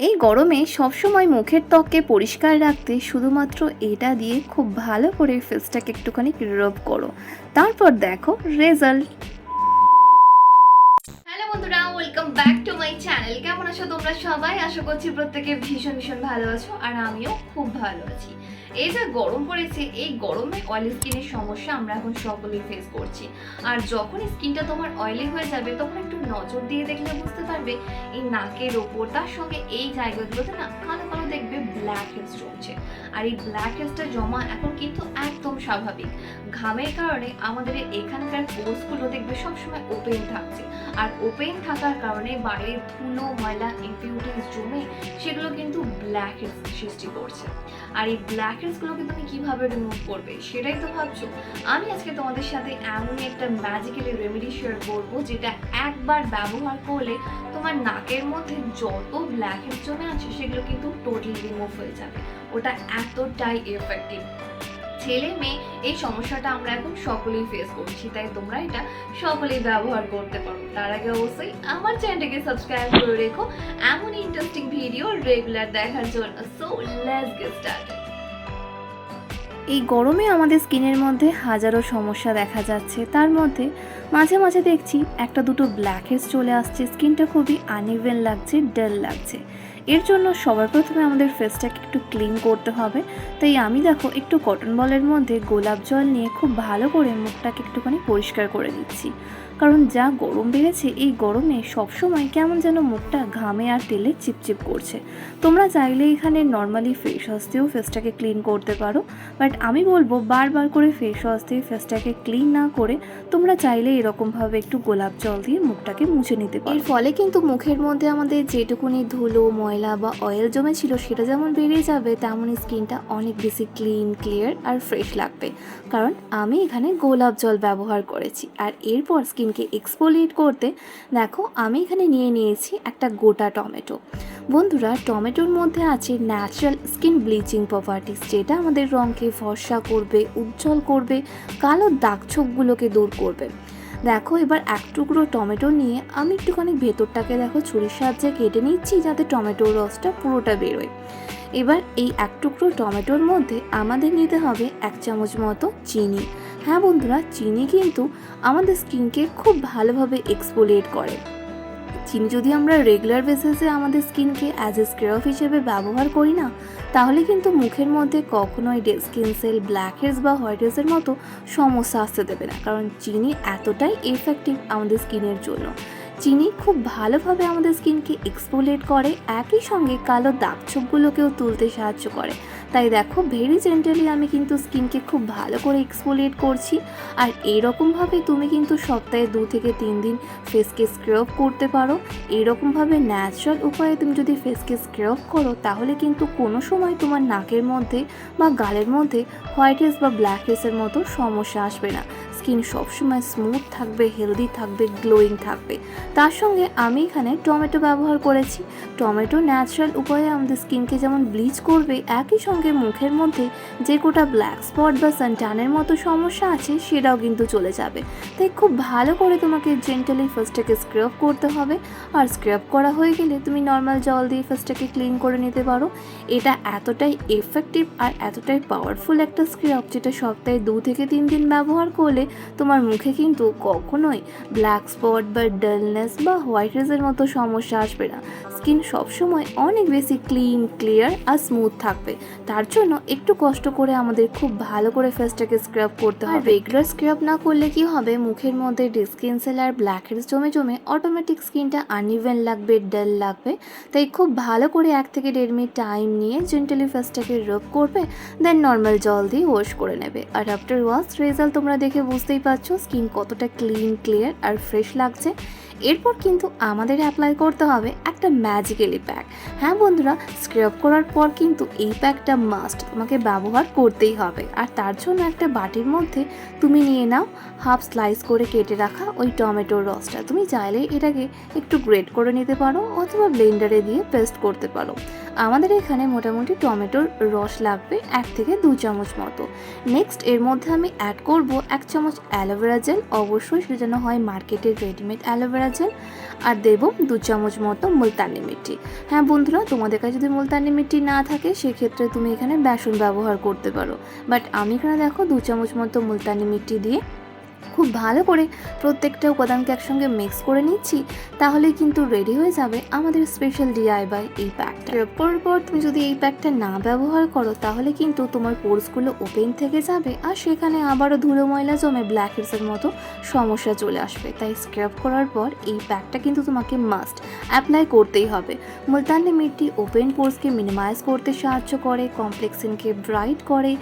এই গরমে সবসময় মুখের ত্বককে পরিষ্কার রাখতে শুধুমাত্র এটা দিয়ে খুব ভালো করে ফেসটাকে একটুখানি রব করো, তারপর দেখো রেজাল্ট। হ্যালো বন্ধুরা, welcome back to my channel. কেমন আছো তোমরা সবাই? আশা করছি প্রত্যেকে ভীষণ ভীষণ ভালো আছো, আর আমিও খুব ভালো আছি। এই যে গরম পড়েছে, এই গরমে অয়েলি স্কিনের সমস্যা আমরা এখন সকলেই ফেস করছি। আর যখন স্কিনটা তোমার অয়েলি হয়ে যাবে তখন একটু নজর দিয়ে দেখলে বুঝতে পারবে এই নাকের ওপর, তার সঙ্গে এই জায়গাগুলোতে না কালো কালো দেখবে ব্ল্যাক হেডস জমছে। আর এই ব্ল্যাক হেডসটা জমা এখন কিন্তু একদম স্বাভাবিক। ঘামের কারণে আমাদের এখানকার পোর্সগুলো দেখবে সবসময় ওপেন থাকছে, আর ওপেন থাকার কারণে বাইরের ধুলো ময়লা ইম্পিউরিটিস জমে সেগুলো কিন্তু ব্ল্যাক হেডস সৃষ্টি করছে। আর এই ব্ল্যাক হেডসগুলোকে তুমি কিভাবে রিমুভ করবে সেটাই তো ভাবছো। আমি আজকে তোমাদের সাথে এমনই একটা ম্যাজিক্যালি রেমেডি শেয়ার করবো, যেটা একবার ব্যবহার করলে তোমার নাকের মধ্যে যত ব্ল্যাক হেডস জমে আছে সেগুলো কিন্তু টোটালি রিমুভ হয়ে যাবে। ওটা এতটাই এফেক্টিভ। ছেলে মেয়ে এই সমস্যাটা আমরা এখন সকলেই ফেস করছি, তাই তোমরা এটা সকলেই ব্যবহার করতে পারো। তার আগে অবশ্যই আমার চ্যানেলটাকে সাবস্ক্রাইব করে রেখো এমন ইন্টারেস্টিং ভিডিও রেগুলার দেখার জন্য। So let's get started. এই গরমে আমাদের স্কিনের মধ্যে হাজারো সমস্যা দেখা যাচ্ছে, তার মধ্যে মাঝে মাঝে দেখছি একটা দুটো ব্ল্যাক হেডস চলে আসছে, স্কিনটা খুবই আনইভেন লাগছে, ডাল লাগছে। এর জন্য সবার প্রথমে আমাদের ফেসটাকে একটু ক্লিন করতে হবে। তাই আমি দেখো একটু কটন বলের মধ্যে গোলাপ জল নিয়ে খুব ভালো করে মুখটাকে একটুখানি পরিষ্কার করে দিচ্ছি, কারণ যা গরম বেড়েছে এই গরমে সবসময় কেমন যেন মুখটা ঘামে আর তেলে চিপচিপ করছে। তোমরা চাইলে এখানে নর্মালি ফেস ওয়াশ দিয়েও ফেসটাকে ক্লিন করতে পারো, বাট আমি বলবো বারবার করে ফেস ওয়াশ দিয়ে ফেসটাকে ক্লিন না করে তোমরা চাইলে এরকমভাবে একটু গোলাপ জল দিয়ে মুখটাকে মুছে নিতে পারো। এর ফলে কিন্তু মুখের মধ্যে আমাদের যেটুকুনি ধুলো ময়লা বা অয়েল জমেছিল সেটা যেমন বেরিয়ে যাবে, তেমনই স্কিনটা অনেক বেশি ক্লিন ক্লিয়ার আর ফ্রেশ লাগবে। কারণ আমি এখানে গোলাপ জল ব্যবহার করেছি। আর এরপর স্কিনকে এক্সফোলিয়েট করতে দেখো আমি এখানে নিয়ে নিয়েছি একটা গোটা টমেটো। বন্ধুরা, টমেটোর মধ্যে আছে ন্যাচারাল স্কিন ব্লিচিং প্রপার্টিস, যেটা আমাদের রঙকে ফর্সা করবে, উজ্জ্বল করবে, কালো দাগ ছোপগুলোকে দূর করবে। দেখো এবার এক টুকরো টমেটো নিয়ে আমি একটুখানি ভেতরটাকে দেখো ছুরির সাহায্যে কেটে নিচ্ছি, যাতে টমেটোর রসটা পুরোটা বেরোয়। এবার এই এক টুকরো টমেটোর মধ্যে আমাদের নিতে হবে 1 চামচ মতো চিনি। হ্যাঁ বন্ধুরা, চিনি কিন্তু আমাদের স্কিনকে খুব ভালোভাবে এক্সফোলিয়েট করে। চিনি যদি আমরা রেগুলার বেসিসে আমাদের স্কিনকে অ্যাজ এ স্ক্রাব হিসেবে ব্যবহার করি না, তাহলে কিন্তু মুখের মধ্যে কখনোই dead skin cell, blackheads বা হোয়াইট হেডসের মতো সমস্যা আসতে দেবে না। কারণ চিনি এতটাই এফেক্টিভ আমাদের স্কিনের জন্য। চিনি খুব ভালোভাবে আমাদের স্কিনকে এক্সফোলিয়েট করে, একই সঙ্গে কালো দাগ ছোপগুলোকেও তুলতে সাহায্য করে। তাই দেখো ভেরি জেন্টালি আমি কিন্তু স্কিনকে খুব ভালো করে এক্সফোলিয়েট করছি। আর এইরকমভাবে তুমি কিন্তু সপ্তাহে 2 থেকে 3 দিন ফেসকে স্ক্রাব করতে পারো। এইরকমভাবে ন্যাচারাল উপায়ে তুমি যদি ফেসকে স্ক্রাব করো, তাহলে কিন্তু কোনো সময় তোমার নাকের মধ্যে বা গালের মধ্যে হোয়াইট হেডস বা ব্ল্যাক হেডসের মতো সমস্যা আসবে না। স্কিন সবসময় স্মুথ থাকবে, হেলদি থাকবে, গ্লোয়িং থাকবে। তার সঙ্গে আমি এখানে টমেটো ব্যবহার করেছি। টমেটো ন্যাচারাল উপায়ে আমাদের স্কিনকে যেমন ব্লিচ করবে, একই সঙ্গে মুখের মধ্যে যে কোটা ব্ল্যাক স্পট বা সানট্যানের মতো সমস্যা আছে সেটাও কিন্তু চলে যাবে। তাই খুব ভালো করে তোমাকে জেন্টালি ফেসটাকে স্ক্রাব করতে হবে। আর স্ক্রাব করা হয়ে গেলে তুমি নর্মাল জল দিয়ে ফেসটাকে ক্লিন করে নিতে পারো। এটা এতটাই এফেক্টিভ আর এতটাই পাওয়ারফুল একটা স্ক্রাব, যেটা সপ্তাহে 2 থেকে 3 দিন ব্যবহার করলে তোমার মুখে কিন্তু কখনোই ব্ল্যাক স্পট বা ডালনেস বা হোয়াইট হেডসের মতো সমস্যা আসবে না। স্কিন সবসময় অনেক বেশি ক্লিন ক্লিয়ার আর স্মুথ থাকবে। তার জন্য একটু কষ্ট করে আমাদের খুব ভালো করে ফেসটাকে স্ক্রাব করতে হবে। রেগুলার স্ক্রাব না করলে কি হবে, মুখের মধ্যে ডেড স্কিন সেল আর ব্ল্যাক হেডস জমে জমে অটোমেটিক স্কিনটা আনইভেন লাগবে, ডাল লাগবে। তাই খুব ভালো করে 1 থেকে 1.5 মিনিট টাইম নিয়ে জেন্টালি ফেসটাকে রাব করবে, দেন নর্মাল জল দিয়ে ওয়াশ করে নেবে। আর আফটার ওয়াশ রেজাল্ট তোমরা দেখে বুঝতেই পারছো স্কিন কতটা ক্লিন ক্লিয়ার আর ফ্রেশ লাগছে। এরপর কিন্তু আমাদের অ্যাপ্লাই করতে হবে একটা ম্যাজিক্যালি প্যাক। হ্যাঁ বন্ধুরা, স্ক্রাব করার পর কিন্তু এই প্যাকটা মাস্ট তোমাকে ব্যবহার করতেই হবে। আর তার জন্য একটা বাটির মধ্যে তুমি নিয়ে নাও হাফ স্লাইস করে কেটে রাখা ওই টমেটোর রসটা। তুমি চাইলে এটাকে একটু গ্রেট করে নিতে পারো অথবা ব্লেন্ডারে দিয়ে পেস্ট করতে পারো। আমাদের এখানে মোটামুটি টমেটোর রস লাগবে 1 থেকে 2 চামচ মতো। নেক্সট এর মধ্যে আমি অ্যাড করব 1 চামচ অ্যালোভেরা জেল। অবশ্যই সেটা যেন হয় মার্কেটের রেডিমেড অ্যালোভেরা অ্যালোভেরা জেল, আর দেব 2 চামচ মতো মুলতানি মিট্টি। হ্যাঁ বন্ধুরা, তোমাদের কাছে যদি মুলতানি মিট্টি না থাকে সেক্ষেত্রে তুমি এখানে বেসন ব্যবহার করতে পারো, বাট আমি এখানে দেখো 2 চামচ মতো মুলতানি মিট্টি দিয়ে খুব ভালো করে প্রত্যেকটা উপাদানকে একসঙ্গে মিক্স করে নিচ্ছি। তাহলেই কিন্তু রেডি হয়ে যাবে আমাদের স্পেশাল ডিআইওয়াই এই প্যাকটা। করার পর তুমি যদি এই প্যাকটা না ব্যবহার করো তাহলে কিন্তু তোমার পোরসগুলো ওপেন থেকে যাবে, আর সেখানে আবারও ধুলো ময়লা জমে ব্ল্যাকহেডসের মতো সমস্যা চলে আসবে। তাই স্ক্রাব করার পর এই প্যাকটা কিন্তু তোমাকে মাস্ট অ্যাপ্লাই করতেই হবে। মুলতানি মিট্টি ওপেন পোরসকে মিনিমাইজ করতে সাহায্য করে, কমপ্লেক্সনকে ব্রাইট করে,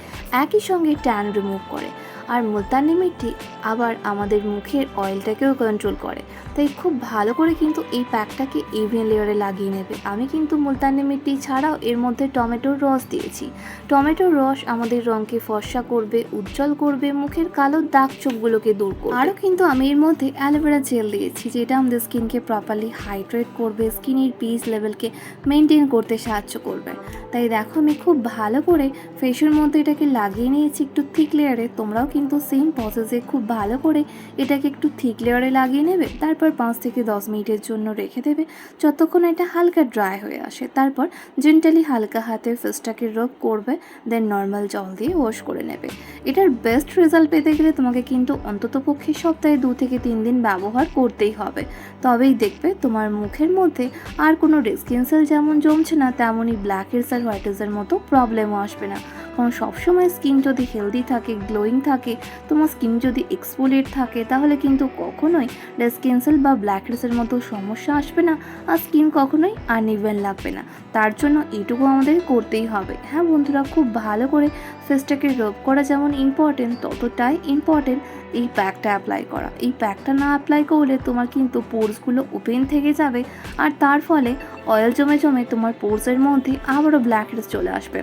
একই সঙ্গে ট্যান রিমুভ করে। আর মুলতানি মিট্টি আবার আমাদের মুখের অয়েলটাকেও কন্ট্রোল করে। তাই খুব ভালো করে কিন্তু এই প্যাকটাকে ইভেন লেয়ারে লাগিয়ে নেবে। আমি কিন্তু মুলতানি মিট্টি ছাড়াও এর মধ্যে টমেটোর রস দিয়েছি। টমেটোর রস আমাদের রঙকে ফর্সা করবে, উজ্জ্বল করবে, মুখের কালো দাগ চোখগুলোকে দূর করবে। আরও কিন্তু আমি এর মধ্যে অ্যালোভেরা জেল দিয়েছি, যেটা আমাদের স্কিনকে প্রপারলি হাইড্রেট করবে, স্কিনের পিএইচ লেভেলকে মেনটেন করতে সাহায্য করবে। তাই দেখো আমি খুব ভালো করে ফেসের মধ্যে এটাকে লাগিয়ে নিয়েছি একটু থিক লেয়ারে। তোমরাও কিন্তু সেম প্রসেসে খুব ভালো করে এটাকে একটু থিক লেয়ারে লাগিয়ে নেবে। তারপর 5 থেকে 10 মিনিটের জন্য রেখে দেবে, যতক্ষণ এটা হালকা ড্রাই হয়ে আসে। তারপর জেন্টালি হালকা হাতে ফেসটাকে রব করবে, দেন নর্মাল জল দিয়ে ওয়াশ করে নেবে। এটার বেস্ট রেজাল্ট পেতে গেলে তোমাকে কিন্তু অন্ততপক্ষে সপ্তাহে 2 থেকে 3 দিন ব্যবহার করতেই হবে। তবেই দেখবে তোমার মুখের মধ্যে আর কোনো স্কিন সেল যেমন জমছে না, তেমনই ব্ল্যাকহেডস আর হোয়াইটহেডসের মতো প্রবলেমও আসবে না। কারণ সবসময় স্কিন যদি হেলদি থাকে, গ্লোয়িং থাকে, তোমার স্কিন যদি এক্সফোলিয়েট থাকে, তাহলে কিন্তু কখনোই স্কিন সেল বা ব্ল্যাকহেডসের মতো সমস্যা আসবে না, আর স্কিন কখনোই আনইভেন লাগবে না। তার জন্য এইটুকু আমাদের করতেই হবে। হ্যাঁ বন্ধুরা, খুব ভালো করে ফেসটাকে রব করা যেমন ইম্পর্টেন্ট, ততটাই ইম্পর্টেন্ট এই প্যাকটা অ্যাপ্লাই করা। এই প্যাকটা না অ্যাপ্লাই করলে তোমার কিন্তু পোরসগুলো ওপেন থেকে যাবে, আর তার ফলে অয়েল জমে জমে তোমার পোরসের মধ্যে আবারও ব্ল্যাকহেডস চলে আসবে।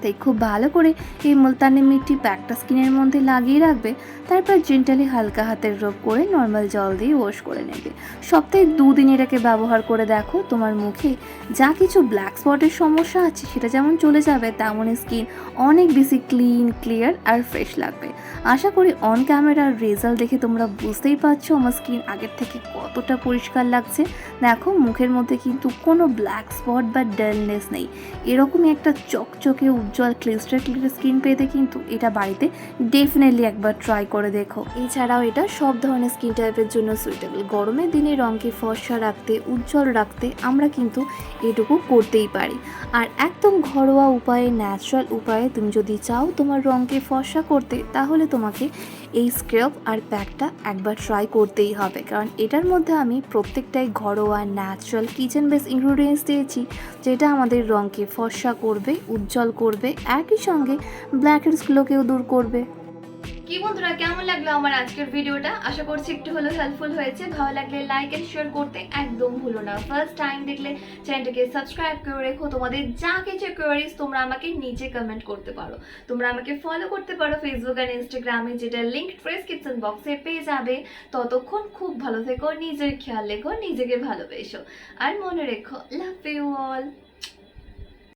তাই খুব ভালো করে এই মুলতানি মিট্টি প্যাকটা স্কিনের মধ্যে লাগিয়ে রাখবে। তারপর জেন্টালি হালকা হাতের রব করে নর্মাল জল দিয়ে ওয়াশ করে নেবে। সপ্তাহে 2 দিন এটাকে ব্যবহার করে দেখো, তোমার মুখে যা কিছু ব্ল্যাক স্পটের সমস্যা আছে সেটা যেমন চলে যাবে, তেমনই স্কিন অনেক বেশি ক্লিন, ক্লিয়ার আর ফ্রেশ লাগবে। আশা করি অন ক্যামেরার রেজাল্ট দেখে তোমরা বুঝতেই পারছো আমার স্কিন আগের থেকে কতটা পরিষ্কার লাগছে। দেখো মুখের মধ্যে কিন্তু কোনো ব্ল্যাক স্পট বা ডালনেস নেই। এরকমই একটা চকচকে উজ্জ্বল ক্লিস্টার ক্লিয়ার স্কিন পেতে কিন্তু এটা বাড়িতে ডেফিনেটলি একবার ট্রাই করে দেখো। এছাড়াও এটা সব ধরনের স্কিন টাইপের জন্য সুইটেবল। গরমের দিনে রঙকে ফর্সা রাখতে, উজ্জ্বল রাখতে আমরা কিন্তু এটুকু করতেই পারি। আর একদম ঘরোয়া উপায়ে, ন্যাচারাল উপায়ে তুমি যদি চাও তোমার রঙকে ফর্সা করতে, তাহলে তোমাকে এই স্ক্রাব আর প্যাকটা একবার ট্রাই করতেই হবে। কারণ এটার মধ্যে আমি প্রত্যেকটাই ঘরোয়া, ন্যাচারাল, কিচেন বেস ইনগ্রিডিয়েন্টস দিয়েছি, যেটা আমাদের রঙকে ফর্সা করবে, উজ্জ্বল করবে, একই সঙ্গে ব্ল্যাকহেডসগুলোকেও দূর করবে। কি বন্ধুরা, কেমন লাগলো আমার আজকের ভিডিওটা? আশা করছি একটু হলেও হেল্পফুল হয়েছে। ভালো লাগলে লাইক এন্ড শেয়ার করতে একদম ভুলো না। ফার্স্ট টাইম দেখলে চ্যানেলটাকে সাবস্ক্রাইব করে রেখো। তোমাদের যা কিছু কোয়েরিজ তোমরা আমাকে নিচে কমেন্ট করতে পারো। তোমরা আমাকে ফলো করতে পারো ফেসবুক আর ইনস্টাগ্রামে, যেটা লিংক ডেসক্রিপশন বক্সে পেয়ে যাবে। ততক্ষণ খুব ভালো থেকো, নিজের খেয়াল রেখো, নিজেকে ভালোবেসো, আর মনে রেখো লাভ ইউ অল।